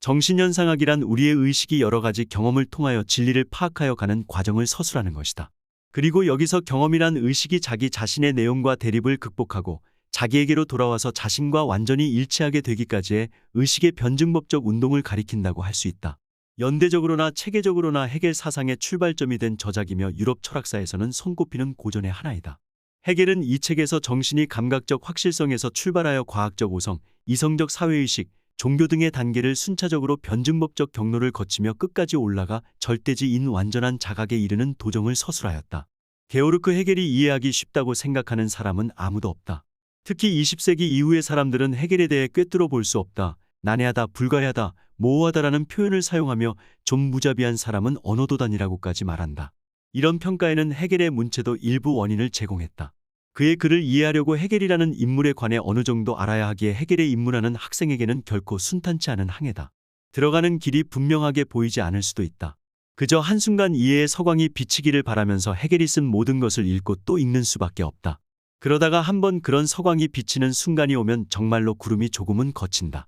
정신현상학이란 우리의 의식이 여러 가지 경험을 통하여 진리를 파악하여 가는 과정을 서술하는 것이다. 그리고 여기서 경험이란 의식이 자기 자신의 내용과 대립을 극복하고 자기에게로 돌아와서 자신과 완전히 일치하게 되기까지의 의식의 변증법적 운동을 가리킨다고 할 수 있다. 연대적으로나 체계적으로나 헤겔 사상의 출발점이 된 저작이며 유럽 철학사에서는 손꼽히는 고전의 하나이다. 헤겔은 이 책에서 정신이 감각적 확실성에서 출발하여 과학적 오성, 이성적 사회의식, 종교 등의 단계를 순차적으로 변증법적 경로를 거치며 끝까지 올라가 절대지인 완전한 자각에 이르는 도정을 서술하였다. 게오르크 헤겔이 이해하기 쉽다고 생각하는 사람은 아무도 없다. 특히 20세기 이후의 사람들은 헤겔에 대해 꿰뚫어 볼 수 없다, 난해하다, 불가해하다, 모호하다라는 표현을 사용하며 좀 무자비한 사람은 언어도단이라고까지 말한다. 이런 평가에는 헤겔의 문체도 일부 원인을 제공했다. 그의 글을 이해하려고 헤겔이라는 인물에 관해 어느 정도 알아야 하기에 헤겔의 입문하는 학생에게는 결코 순탄치 않은 항해다. 들어가는 길이 분명하게 보이지 않을 수도 있다. 그저 한순간 이해의 서광이 비치기를 바라면서 헤겔이 쓴 모든 것을 읽고 또 읽는 수밖에 없다. 그러다가 한번 그런 서광이 비치는 순간이 오면 정말로 구름이 조금은 걷힌다.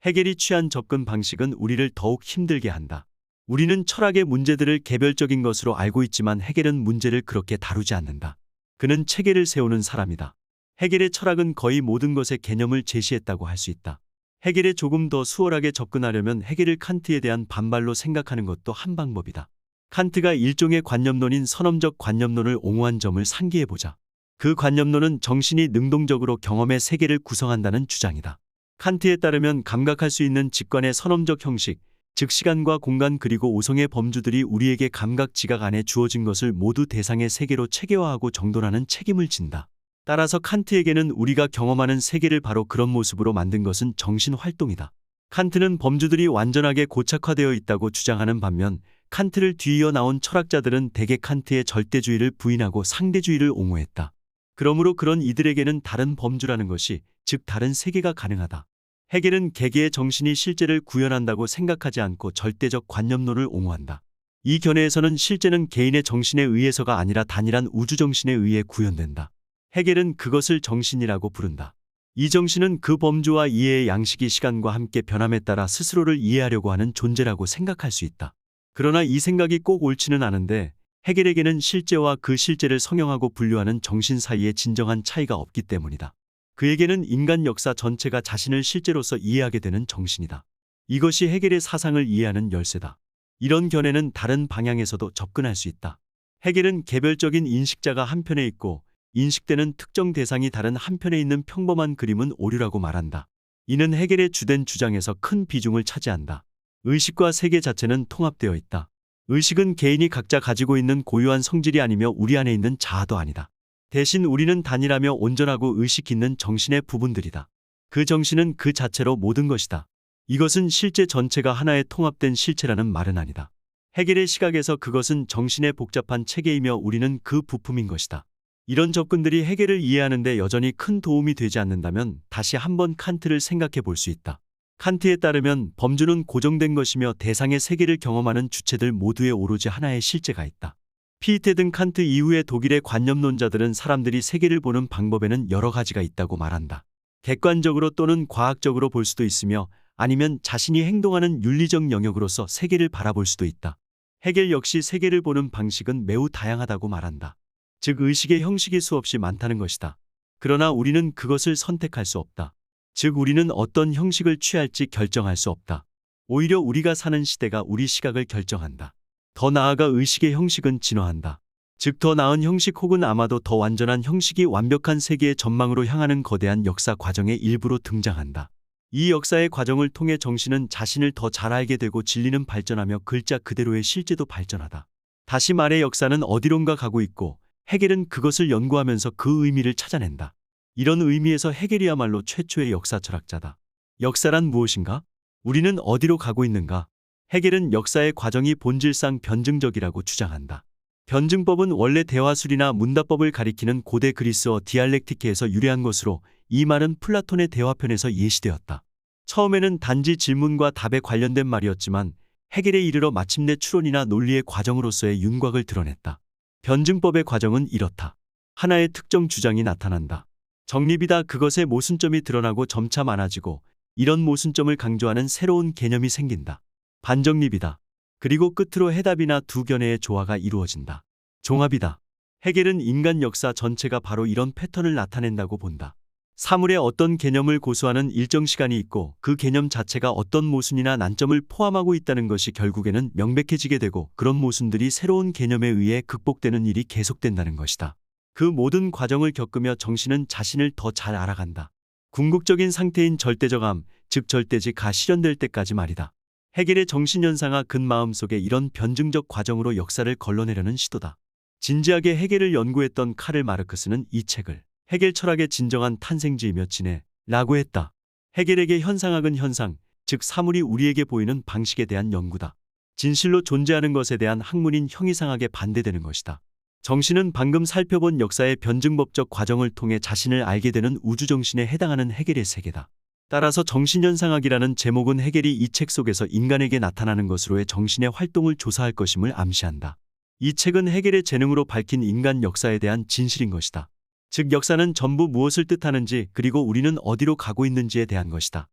헤겔이 취한 접근 방식은 우리를 더욱 힘들게 한다. 우리는 철학의 문제들을 개별적인 것으로 알고 있지만 헤겔은 문제를 그렇게 다루지 않는다. 그는 체계를 세우는 사람이다. 헤겔의 철학은 거의 모든 것의 개념을 제시했다고 할 수 있다. 헤겔에 조금 더 수월하게 접근하려면 헤겔을 칸트에 대한 반발로 생각하는 것도 한 방법이다. 칸트가 일종의 관념론인 선험적 관념론을 옹호한 점을 상기해보자. 그 관념론은 정신이 능동적으로 경험의 세계를 구성한다는 주장이다. 칸트에 따르면 감각할 수 있는 직관의 선험적 형식, 즉 시간과 공간 그리고 오성의 범주들이 우리에게 감각 지각 안에 주어진 것을 모두 대상의 세계로 체계화하고 정돈하는 책임을 진다. 따라서 칸트에게는 우리가 경험하는 세계를 바로 그런 모습으로 만든 것은 정신활동이다. 칸트는 범주들이 완전하게 고착화되어 있다고 주장하는 반면 칸트를 뒤이어 나온 철학자들은 대개 칸트의 절대주의를 부인하고 상대주의를 옹호했다. 그러므로 그런 이들에게는 다른 범주라는 것이, 즉 다른 세계가 가능하다. 헤겔은 개개의 정신이 실제를 구현한다고 생각하지 않고 절대적 관념론을 옹호한다. 이 견해에서는 실제는 개인의 정신에 의해서가 아니라 단일한 우주정신에 의해 구현된다. 헤겔은 그것을 정신이라고 부른다. 이 정신은 그 범주와 이해의 양식이 시간과 함께 변함에 따라 스스로를 이해하려고 하는 존재라고 생각할 수 있다. 그러나 이 생각이 꼭 옳지는 않은데 헤겔에게는 실제와 그 실제를 성형하고 분류하는 정신 사이에 진정한 차이가 없기 때문이다. 그에게는 인간 역사 전체가 자신을 실제로서 이해하게 되는 정신이다. 이것이 헤겔의 사상을 이해하는 열쇠다. 이런 견해는 다른 방향에서도 접근할 수 있다. 헤겔은 개별적인 인식자가 한편에 있고 인식되는 특정 대상이 다른 한편에 있는 평범한 그림은 오류라고 말한다. 이는 헤겔의 주된 주장에서 큰 비중을 차지한다. 의식과 세계 자체는 통합되어 있다. 의식은 개인이 각자 가지고 있는 고유한 성질이 아니며 우리 안에 있는 자아도 아니다. 대신 우리는 단일하며 온전하고 의식 있는 정신의 부분들이다. 그 정신은 그 자체로 모든 것이다. 이것은 실제 전체가 하나의 통합된 실체라는 말은 아니다. 헤겔의 시각에서 그것은 정신의 복잡한 체계이며 우리는 그 부품인 것이다. 이런 접근들이 헤겔을 이해하는 데 여전히 큰 도움이 되지 않는다면 다시 한번 칸트를 생각해 볼 수 있다. 칸트에 따르면 범주는 고정된 것이며 대상의 세계를 경험하는 주체들 모두에 오로지 하나의 실제가 있다. 피이테 등 칸트 이후의 독일의 관념론자들은 사람들이 세계를 보는 방법에는 여러 가지가 있다고 말한다. 객관적으로 또는 과학적으로 볼 수도 있으며 아니면 자신이 행동하는 윤리적 영역으로서 세계를 바라볼 수도 있다. 헤겔 역시 세계를 보는 방식은 매우 다양하다고 말한다. 즉 의식의 형식이 수없이 많다는 것이다. 그러나 우리는 그것을 선택할 수 없다. 즉 우리는 어떤 형식을 취할지 결정할 수 없다. 오히려 우리가 사는 시대가 우리 시각을 결정한다. 더 나아가 의식의 형식은 진화한다. 즉 더 나은 형식 혹은 아마도 더 완전한 형식이 완벽한 세계의 전망으로 향하는 거대한 역사 과정의 일부로 등장한다. 이 역사의 과정을 통해 정신은 자신을 더 잘 알게 되고 진리는 발전하며 글자 그대로의 실제도 발전하다. 다시 말해 역사는 어디론가 가고 있고 헤겔은 그것을 연구하면서 그 의미를 찾아낸다. 이런 의미에서 헤겔이야말로 최초의 역사 철학자다. 역사란 무엇인가? 우리는 어디로 가고 있는가? 헤겔은 역사의 과정이 본질상 변증적이라고 주장한다. 변증법은 원래 대화술이나 문답법을 가리키는 고대 그리스어 디알렉티케에서 유래한 것으로 이 말은 플라톤의 대화편에서 예시되었다. 처음에는 단지 질문과 답에 관련된 말이었지만 헤겔에 이르러 마침내 추론이나 논리의 과정으로서의 윤곽을 드러냈다. 변증법의 과정은 이렇다. 하나의 특정 주장이 나타난다. 정립이다. 그것의 모순점이 드러나고 점차 많아지고 이런 모순점을 강조하는 새로운 개념이 생긴다. 반정립이다. 그리고 끝으로 해답이나 두 견해의 조화가 이루어진다. 종합이다. 헤겔은 인간 역사 전체가 바로 이런 패턴을 나타낸다고 본다. 사물의 어떤 개념을 고수하는 일정 시간이 있고 그 개념 자체가 어떤 모순이나 난점을 포함하고 있다는 것이 결국에는 명백해지게 되고 그런 모순들이 새로운 개념에 의해 극복되는 일이 계속된다는 것이다. 그 모든 과정을 겪으며 정신은 자신을 더 잘 알아간다. 궁극적인 상태인 절대적암, 즉 절대지가 실현될 때까지 말이다. 헤겔의 정신연상화 근마음 속에 이런 변증적 과정으로 역사를 걸러내려는 시도다. 진지하게 헤겔을 연구했던 카를 마르크스는 이 책을 헤겔 철학의 진정한 탄생지이며 지내 라고 했다. 헤겔에게 현상학은 현상, 즉 사물이 우리에게 보이는 방식에 대한 연구다. 진실로 존재하는 것에 대한 학문인 형이상학에 반대되는 것이다. 정신은 방금 살펴본 역사의 변증법적 과정을 통해 자신을 알게 되는 우주정신에 해당하는 헤겔의 세계다. 따라서 정신현상학이라는 제목은 헤겔이 이 책 속에서 인간에게 나타나는 것으로의 정신의 활동을 조사할 것임을 암시한다. 이 책은 헤겔의 재능으로 밝힌 인간 역사에 대한 진실인 것이다. 즉 역사는 전부 무엇을 뜻하는지 그리고 우리는 어디로 가고 있는지에 대한 것이다.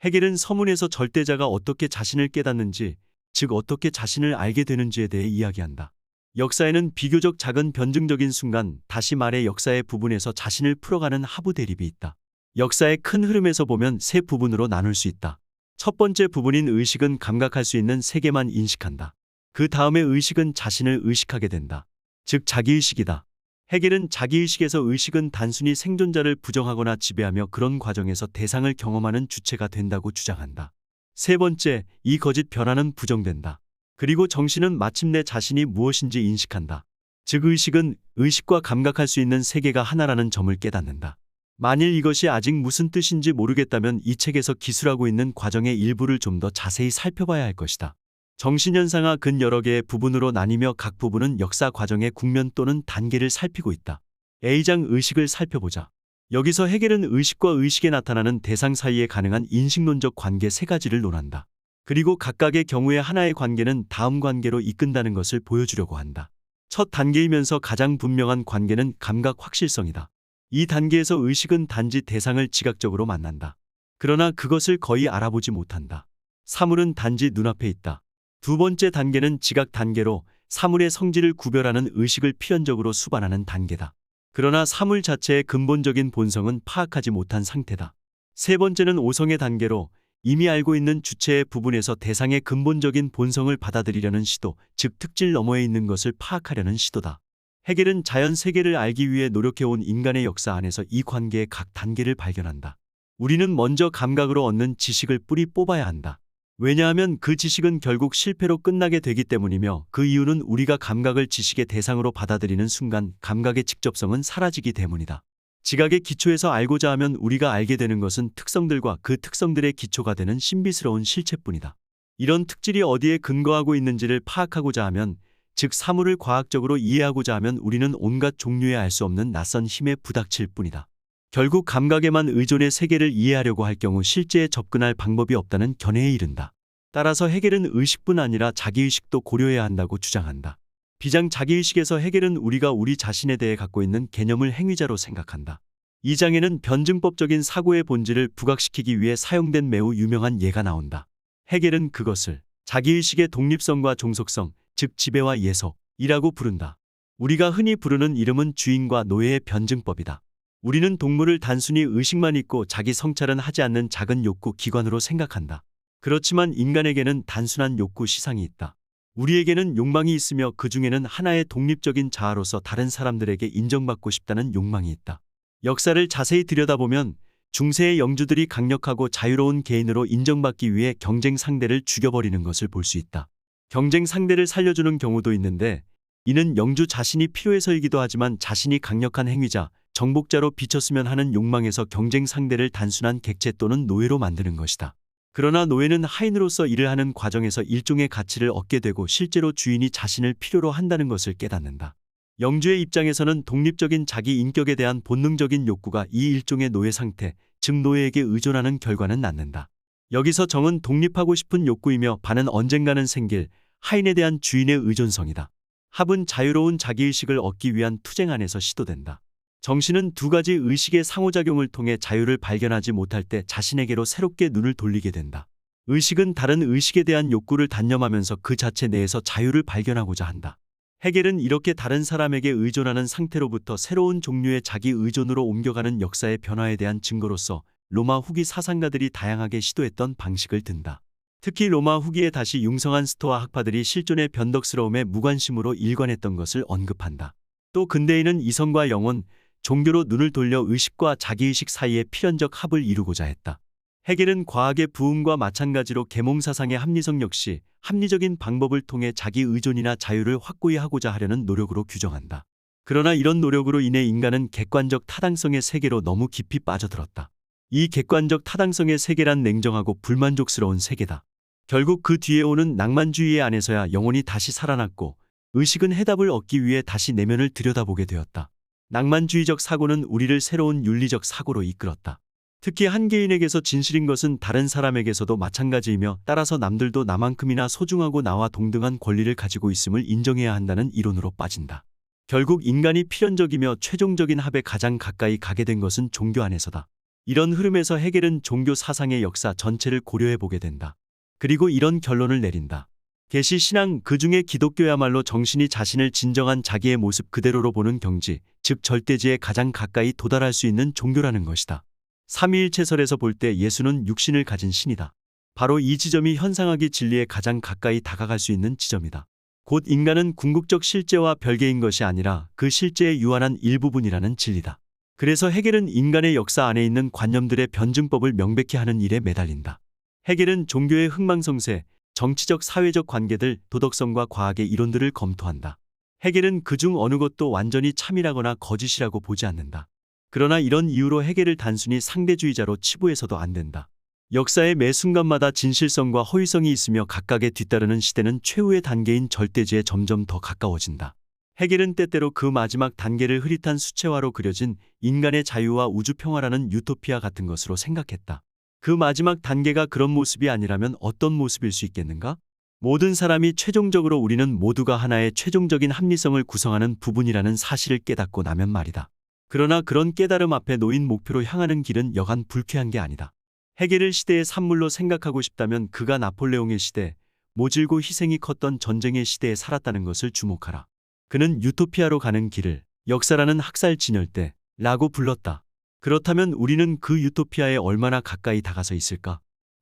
헤겔은 서문에서 절대자가 어떻게 자신을 깨닫는지, 즉 어떻게 자신을 알게 되는지에 대해 이야기한다. 역사에는 비교적 작은 변증적인 순간, 다시 말해 역사의 부분에서 자신을 풀어가는 하부 대립이 있다. 역사의 큰 흐름에서 보면 세 부분으로 나눌 수 있다. 첫 번째 부분인 의식은 감각할 수 있는 세계만 인식한다. 그 다음에 의식은 자신을 의식하게 된다. 즉 자기의식이다. 헤겔은 자기의식에서 의식은 단순히 생존자를 부정하거나 지배하며 그런 과정에서 대상을 경험하는 주체가 된다고 주장한다. 세 번째, 이 거짓 변화는 부정된다. 그리고 정신은 마침내 자신이 무엇인지 인식한다. 즉 의식은 의식과 감각할 수 있는 세계가 하나라는 점을 깨닫는다. 만일 이것이 아직 무슨 뜻인지 모르겠다면 이 책에서 기술하고 있는 과정의 일부를 좀 더 자세히 살펴봐야 할 것이다. 정신현상화 근 여러 개의 부분으로 나뉘며 각 부분은 역사 과정의 국면 또는 단계를 살피고 있다. A장 의식을 살펴보자. 여기서 헤겔은 의식과 의식에 나타나는 대상 사이에 가능한 인식론적 관계 세 가지를 논한다. 그리고 각각의 경우에 하나의 관계는 다음 관계로 이끈다는 것을 보여주려고 한다. 첫 단계이면서 가장 분명한 관계는 감각 확실성이다. 이 단계에서 의식은 단지 대상을 지각적으로 만난다. 그러나 그것을 거의 알아보지 못한다. 사물은 단지 눈앞에 있다. 두 번째 단계는 지각 단계로 사물의 성질을 구별하는 의식을 필연적으로 수반하는 단계다. 그러나 사물 자체의 근본적인 본성은 파악하지 못한 상태다. 세 번째는 오성의 단계로 이미 알고 있는 주체의 부분에서 대상의 근본적인 본성을 받아들이려는 시도, 즉 특질 너머에 있는 것을 파악하려는 시도다. 헤겔은 자연 세계를 알기 위해 노력해온 인간의 역사 안에서 이 관계의 각 단계를 발견한다. 우리는 먼저 감각으로 얻는 지식을 뿌리 뽑아야 한다. 왜냐하면 그 지식은 결국 실패로 끝나게 되기 때문이며 그 이유는 우리가 감각을 지식의 대상으로 받아들이는 순간 감각의 직접성은 사라지기 때문이다. 지각의 기초에서 알고자 하면 우리가 알게 되는 것은 특성들과 그 특성들의 기초가 되는 신비스러운 실체뿐이다. 이런 특질이 어디에 근거하고 있는지를 파악하고자 하면, 즉 사물을 과학적으로 이해하고자 하면 우리는 온갖 종류의 알 수 없는 낯선 힘에 부닥칠 뿐이다. 결국 감각에만 의존해 세계를 이해하려고 할 경우 실제에 접근할 방법이 없다는 견해에 이른다. 따라서 헤겔은 의식뿐 아니라 자기의식도 고려해야 한다고 주장한다. 비장 자기의식에서 헤겔은 우리가 우리 자신에 대해 갖고 있는 개념을 행위자로 생각한다. 이 장에는 변증법적인 사고의 본질을 부각시키기 위해 사용된 매우 유명한 예가 나온다. 헤겔은 그것을 자기의식의 독립성과 종속성, 즉 지배와 예속이라고 부른다. 우리가 흔히 부르는 이름은 주인과 노예의 변증법이다. 우리는 동물을 단순히 의식만 있고 자기 성찰은 하지 않는 작은 욕구 기관으로 생각한다. 그렇지만 인간에게는 단순한 욕구 시상이 있다. 우리에게는 욕망이 있으며 그 중에는 하나의 독립적인 자아로서 다른 사람들에게 인정받고 싶다는 욕망이 있다. 역사를 자세히 들여다보면 중세의 영주들이 강력하고 자유로운 개인으로 인정받기 위해 경쟁 상대를 죽여버리는 것을 볼 수 있다. 경쟁 상대를 살려주는 경우도 있는데 이는 영주 자신이 필요해서이기도 하지만 자신이 강력한 행위자, 정복자로 비쳤으면 하는 욕망에서 경쟁 상대를 단순한 객체 또는 노예로 만드는 것이다. 그러나 노예는 하인으로서 일을 하는 과정에서 일종의 가치를 얻게 되고 실제로 주인이 자신을 필요로 한다는 것을 깨닫는다. 영주의 입장에서는 독립적인 자기 인격에 대한 본능적인 욕구가 이 일종의 노예 상태, 즉 노예에게 의존하는 결과는 낳는다. 여기서 정은 독립하고 싶은 욕구이며 반은 언젠가는 생길 하인에 대한 주인의 의존성이다. 합은 자유로운 자기의식을 얻기 위한 투쟁 안에서 시도된다. 정신은 두 가지 의식의 상호작용을 통해 자유를 발견하지 못할 때 자신에게로 새롭게 눈을 돌리게 된다. 의식은 다른 의식에 대한 욕구를 단념하면서 그 자체 내에서 자유를 발견하고자 한다. 헤겔은 이렇게 다른 사람에게 의존하는 상태로부터 새로운 종류의 자기 의존으로 옮겨가는 역사의 변화에 대한 증거로서 로마 후기 사상가들이 다양하게 시도했던 방식을 든다. 특히 로마 후기에 다시 융성한 스토아 학파들이 실존의 변덕스러움에 무관심으로 일관했던 것을 언급한다. 또 근대인은 이성과 영혼, 종교로 눈을 돌려 의식과 자기의식 사이의 필연적 합을 이루고자 했다. 헤겔은 과학의 부흥과 마찬가지로 계몽사상의 합리성 역시 합리적인 방법을 통해 자기 의존이나 자유를 확고히 하고자 하려는 노력으로 규정한다. 그러나 이런 노력으로 인해 인간은 객관적 타당성의 세계로 너무 깊이 빠져들었다. 이 객관적 타당성의 세계란 냉정하고 불만족스러운 세계다. 결국 그 뒤에 오는 낭만주의 안에서야 영혼이 다시 살아났고 의식은 해답을 얻기 위해 다시 내면을 들여다보게 되었다. 낭만주의적 사고는 우리를 새로운 윤리적 사고로 이끌었다. 특히 한 개인에게서 진실인 것은 다른 사람에게서도 마찬가지이며 따라서 남들도 나만큼이나 소중하고 나와 동등한 권리를 가지고 있음을 인정해야 한다는 이론으로 빠진다. 결국 인간이 필연적이며 최종적인 합에 가장 가까이 가게 된 것은 종교 안에서다. 이런 흐름에서 헤겔은 종교 사상의 역사 전체를 고려해 보게 된다. 그리고 이런 결론을 내린다. 계시 신앙, 그중에 기독교야말로 정신이 자신을 진정한 자기의 모습 그대로로 보는 경지, 즉 절대지에 가장 가까이 도달할 수 있는 종교라는 것이다. 삼위일체설에서 볼 때 예수는 육신을 가진 신이다. 바로 이 지점이 현상학의 진리에 가장 가까이 다가갈 수 있는 지점이다. 곧 인간은 궁극적 실제와 별개인 것이 아니라 그 실제의 유한한 일부분이라는 진리다. 그래서 헤겔은 인간의 역사 안에 있는 관념들의 변증법을 명백히 하는 일에 매달린다. 헤겔은 종교의 흥망성쇠, 정치적 사회적 관계들, 도덕성과 과학의 이론들을 검토한다. 헤겔은 그중 어느 것도 완전히 참이라거나 거짓이라고 보지 않는다. 그러나 이런 이유로 헤겔을 단순히 상대주의자로 치부해서도 안 된다. 역사의 매 순간마다 진실성과 허위성이 있으며 각각에 뒤따르는 시대는 최후의 단계인 절대지에 점점 더 가까워진다. 헤겔은 때때로 그 마지막 단계를 흐릿한 수채화로 그려진 인간의 자유와 우주 평화라는 유토피아 같은 것으로 생각했다. 그 마지막 단계가 그런 모습이 아니라면 어떤 모습일 수 있겠는가? 모든 사람이 최종적으로 우리는 모두가 하나의 최종적인 합리성을 구성하는 부분이라는 사실을 깨닫고 나면 말이다. 그러나 그런 깨달음 앞에 놓인 목표로 향하는 길은 여간 불쾌한 게 아니다. 헤겔을 시대의 산물로 생각하고 싶다면 그가 나폴레옹의 시대, 모질고 희생이 컸던 전쟁의 시대에 살았다는 것을 주목하라. 그는 유토피아로 가는 길을 역사라는 학살 진열대라고 불렀다. 그렇다면 우리는 그 유토피아에 얼마나 가까이 다가서 있을까?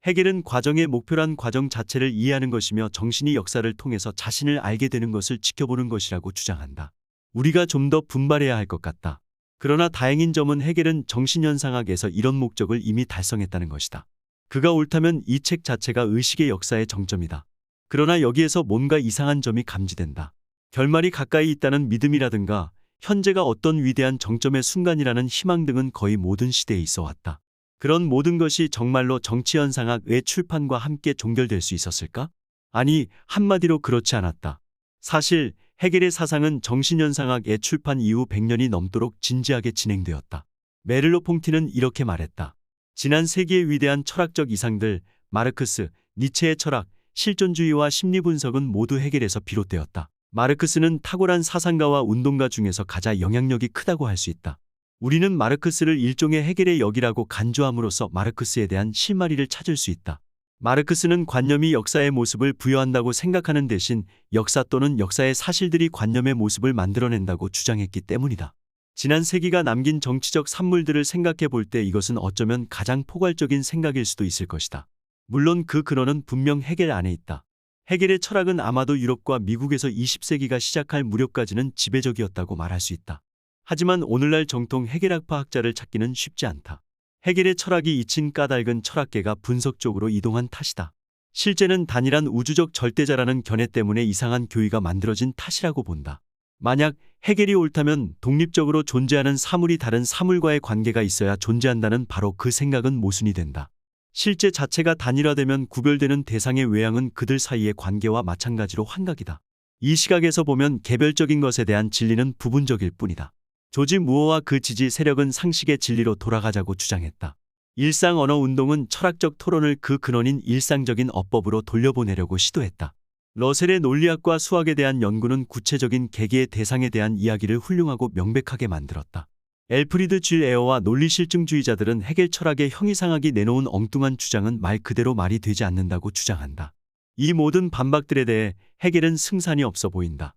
헤겔은 과정의 목표란 과정 자체를 이해하는 것이며 정신이 역사를 통해서 자신을 알게 되는 것을 지켜보는 것이라고 주장한다. 우리가 좀 더 분발해야 할 것 같다. 그러나 다행인 점은 헤겔은 정신현상학에서 이런 목적을 이미 달성했다는 것이다. 그가 옳다면 이 책 자체가 의식의 역사의 정점이다. 그러나 여기에서 뭔가 이상한 점이 감지된다. 결말이 가까이 있다는 믿음이라든가 현재가 어떤 위대한 정점의 순간이라는 희망 등은 거의 모든 시대에 있어 왔다. 그런 모든 것이 정말로 정치현상학의 출판과 함께 종결될 수 있었을까? 아니, 한마디로 그렇지 않았다. 사실 헤겔의 사상은 정신현상학의 출판 이후 100년이 넘도록 진지하게 진행되었다. 메를로 퐁티는 이렇게 말했다. 지난 세기의 위대한 철학적 이상들, 마르크스, 니체의 철학, 실존주의와 심리분석은 모두 헤겔에서 비롯되었다. 마르크스는 탁월한 사상가와 운동가 중에서 가장 영향력이 크다고 할 수 있다. 우리는 마르크스를 일종의 헤겔의 역이라고 간주함으로써 마르크스에 대한 실마리를 찾을 수 있다. 마르크스는 관념이 역사의 모습을 부여한다고 생각하는 대신 역사 또는 역사의 사실들이 관념의 모습을 만들어낸다고 주장했기 때문이다. 지난 세기가 남긴 정치적 산물들을 생각해 볼 때 이것은 어쩌면 가장 포괄적인 생각일 수도 있을 것이다. 물론 그 근원은 분명 헤겔 안에 있다. 헤겔의 철학은 아마도 유럽과 미국에서 20세기가 시작할 무렵까지는 지배적이었다고 말할 수 있다. 하지만 오늘날 정통 헤겔학파 학자를 찾기는 쉽지 않다. 헤겔의 철학이 잊힌 까닭은 철학계가 분석 쪽으로 이동한 탓이다. 실제는 단일한 우주적 절대자라는 견해 때문에 이상한 교의가 만들어진 탓이라고 본다. 만약 헤겔이 옳다면 독립적으로 존재하는 사물이 다른 사물과의 관계가 있어야 존재한다는 바로 그 생각은 모순이 된다. 실제 자체가 단일화되면 구별되는 대상의 외양은 그들 사이의 관계와 마찬가지로 환각이다. 이 시각에서 보면 개별적인 것에 대한 진리는 부분적일 뿐이다. 조지 무어와 그 지지 세력은 상식의 진리로 돌아가자고 주장했다. 일상 언어 운동은 철학적 토론을 그 근원인 일상적인 어법으로 돌려보내려고 시도했다. 러셀의 논리학과 수학에 대한 연구는 구체적인 개개의 대상에 대한 이야기를 훌륭하고 명백하게 만들었다. 엘프리드 줄 에어와 논리실증주의자들은 헤겔 철학의 형이상학이 내놓은 엉뚱한 주장은 말 그대로 말이 되지 않는다고 주장한다. 이 모든 반박들에 대해 헤겔은 승산이 없어 보인다.